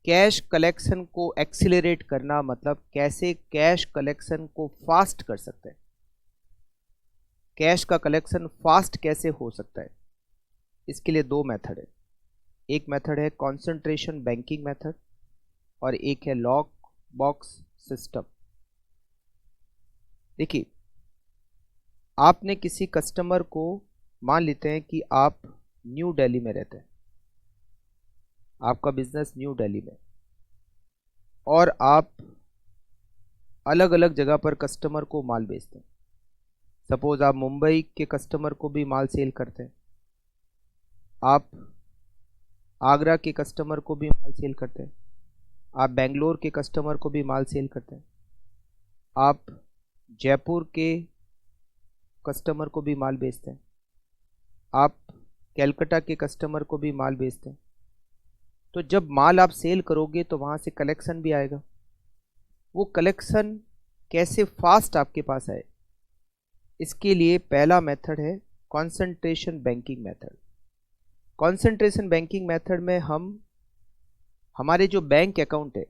Cash collection को accelerate करना मतलब कैसे कैश कलेक्शन को फास्ट कर सकते हैं, कैश का कलेक्शन फास्ट कैसे हो सकता है। इसके लिए दो मेथड है, एक मेथड है कंसंट्रेशन बैंकिंग मेथड और एक है लॉक बॉक्स सिस्टम। देखिए, आपने किसी कस्टमर को, मान लेते हैं कि आप न्यू दिल्ली में रहते हैं, आपका बिजनेस न्यू दिल्ली में, और आप अलग अलग जगह पर कस्टमर को माल बेचते हैं। सपोज आप मुंबई के कस्टमर को भी माल सेल करते हैं, आप आगरा के कस्टमर को भी माल सेल करते हैं, आप बेंगलोर के कस्टमर को भी माल सेल करते हैं, आप जयपुर के कस्टमर को भी माल बेचते हैं, आप कलकत्ता के कस्टमर को भी माल बेचते हैं। तो जब माल आप सेल करोगे तो वहाँ से कलेक्शन भी आएगा। वो कलेक्शन कैसे फास्ट आपके पास आए, इसके लिए पहला मेथड है concentration banking method. Concentration banking method में हम हमारे जो बैंक अकाउंट है,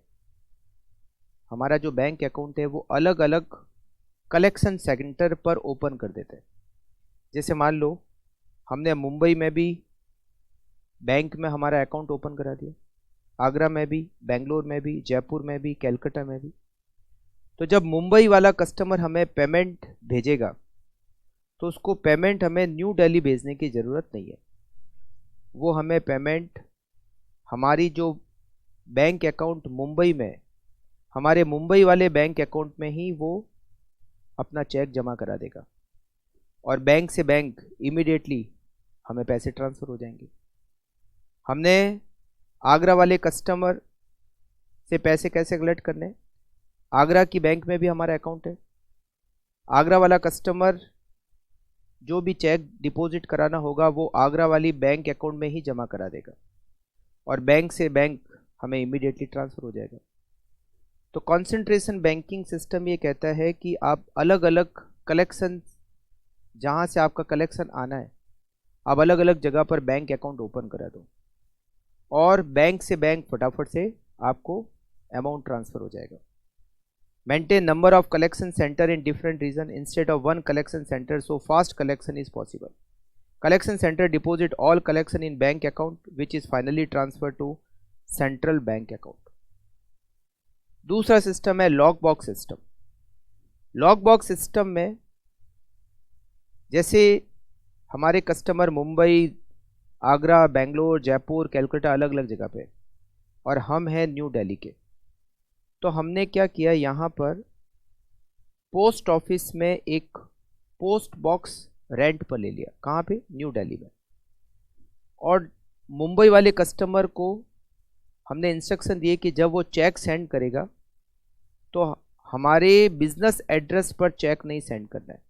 हमारा जो बैंक अकाउंट है वो अलग अलग कलेक्शन सेंटर पर ओपन कर देते हैं। जैसे मान लो हमने मुंबई में भी बैंक में हमारा अकाउंट ओपन करा दिया, आगरा में भी, बेंगलोर में भी, जयपुर में भी, कलकत्ता में भी। तो जब मुंबई वाला कस्टमर हमें पेमेंट भेजेगा तो उसको पेमेंट हमें न्यू दिल्ली भेजने की ज़रूरत नहीं है। वो हमें पेमेंट हमारी जो बैंक अकाउंट मुंबई में, हमारे मुंबई वाले बैंक अकाउंट में ही वो अपना चेक जमा करा देगा और बैंक से बैंक इमीडिएटली हमें पैसे ट्रांसफ़र हो जाएंगे। हमने आगरा वाले कस्टमर से पैसे कैसे कलेक्ट करने, आगरा की बैंक में भी हमारा अकाउंट है। आगरा वाला कस्टमर जो भी चेक डिपॉजिट कराना होगा वो आगरा वाली बैंक अकाउंट में ही जमा करा देगा और बैंक से बैंक हमें इमीडिएटली ट्रांसफ़र हो जाएगा। तो कंसंट्रेशन बैंकिंग सिस्टम ये कहता है कि आप अलग अलग कलेक्शन, जहाँ से आपका कलेक्शन आना है, आप अलग अलग जगह पर बैंक अकाउंट ओपन करा दो और बैंक से बैंक फटाफट से आपको अमाउंट ट्रांसफ़र हो जाएगा। Maintain number of collection center in different region instead of one collection center, so fast collection is possible. Collection center deposit all collection in bank account which is finally transferred to central bank account. दूसरा system है lock box system. Lock box system में जैसे हमारे customer Mumbai, Agra, Bangalore, Jaipur, Calcutta अलग अलग जगह पे, और हम हैं न्यू दिल्ली के, तो हमने क्या किया, यहाँ पर पोस्ट ऑफिस में एक पोस्ट बॉक्स रेंट पर ले लिया। कहाँ पे? न्यू दिल्ली में। और मुंबई वाले कस्टमर को हमने इंस्ट्रक्शन दिए कि जब वो चेक सेंड करेगा तो हमारे बिजनेस एड्रेस पर चेक नहीं सेंड करना है।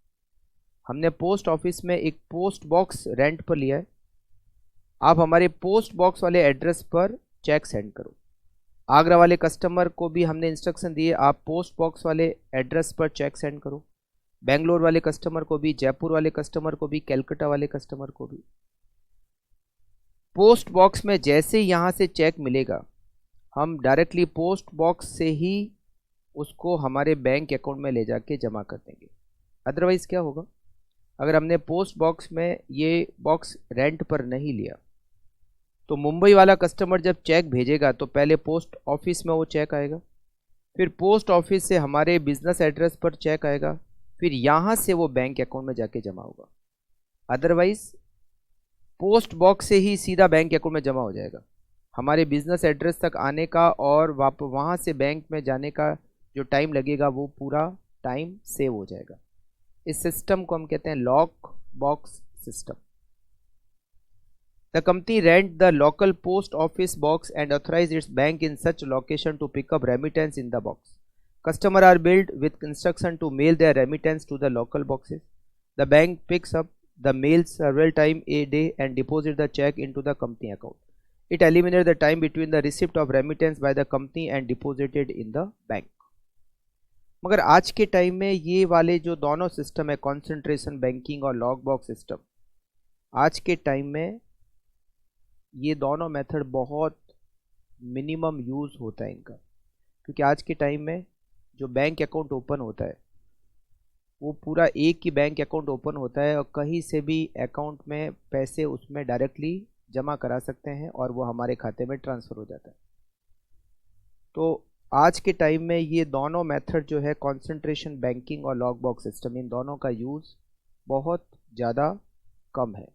हमने पोस्ट ऑफिस में एक पोस्ट बॉक्स रेंट पर लिया है, आप हमारे पोस्ट बॉक्स वाले एड्रेस पर चेक सेंड करो। आगरा वाले कस्टमर को भी हमने इंस्ट्रक्शन दिए, आप पोस्ट बॉक्स वाले एड्रेस पर चेक सेंड करो। बेंगलोर वाले कस्टमर को भी, जयपुर वाले कस्टमर को भी, कलकत्ता वाले कस्टमर को भी। पोस्ट बॉक्स में जैसे यहाँ से चेक मिलेगा हम डायरेक्टली पोस्ट बॉक्स से ही उसको हमारे बैंक अकाउंट में ले जाके जमा कर देंगे। अदरवाइज़ क्या होगा, अगर हमने पोस्ट बॉक्स में ये बॉक्स रेंट पर नहीं लिया तो मुंबई वाला कस्टमर जब चेक भेजेगा तो पहले पोस्ट ऑफिस में वो चेक आएगा, फिर पोस्ट ऑफिस से हमारे बिजनेस एड्रेस पर चेक आएगा, फिर यहाँ से वो बैंक अकाउंट में जाके जमा होगा। अदरवाइज़ पोस्ट बॉक्स से ही सीधा बैंक अकाउंट में जमा हो जाएगा। हमारे बिजनेस एड्रेस तक आने का और वहाँ से बैंक में जाने का जो टाइम लगेगा वो पूरा टाइम सेव हो जाएगा। इस सिस्टम को हम कहते हैं lock box system. The company rent the local post office box and authorize its bank in such location to pick up remittance in the box. Customer are billed with instruction to mail their remittance to the local boxes. The bank picks up the mail several times a day and deposit the check into the company account. It eliminates the time between the receipt of remittance by the company and deposited in the bank. मगर आज के time में ये वाले जो दोनों system है, concentration banking और लॉक बॉक्स सिस्टम, आज के टाइम में ये दोनों मेथड बहुत मिनिमम यूज़ होता है इनका, क्योंकि आज के टाइम में जो बैंक अकाउंट ओपन होता है वो पूरा एक ही बैंक अकाउंट ओपन होता है और कहीं से भी अकाउंट में पैसे उसमें डायरेक्टली जमा करा सकते हैं और वो हमारे खाते में ट्रांसफ़र हो जाता है। तो आज के टाइम में ये दोनों मेथड जो है, कंसंट्रेशन बैंकिंग और लॉक बॉक्स सिस्टम, इन दोनों का यूज़ बहुत ज़्यादा कम है।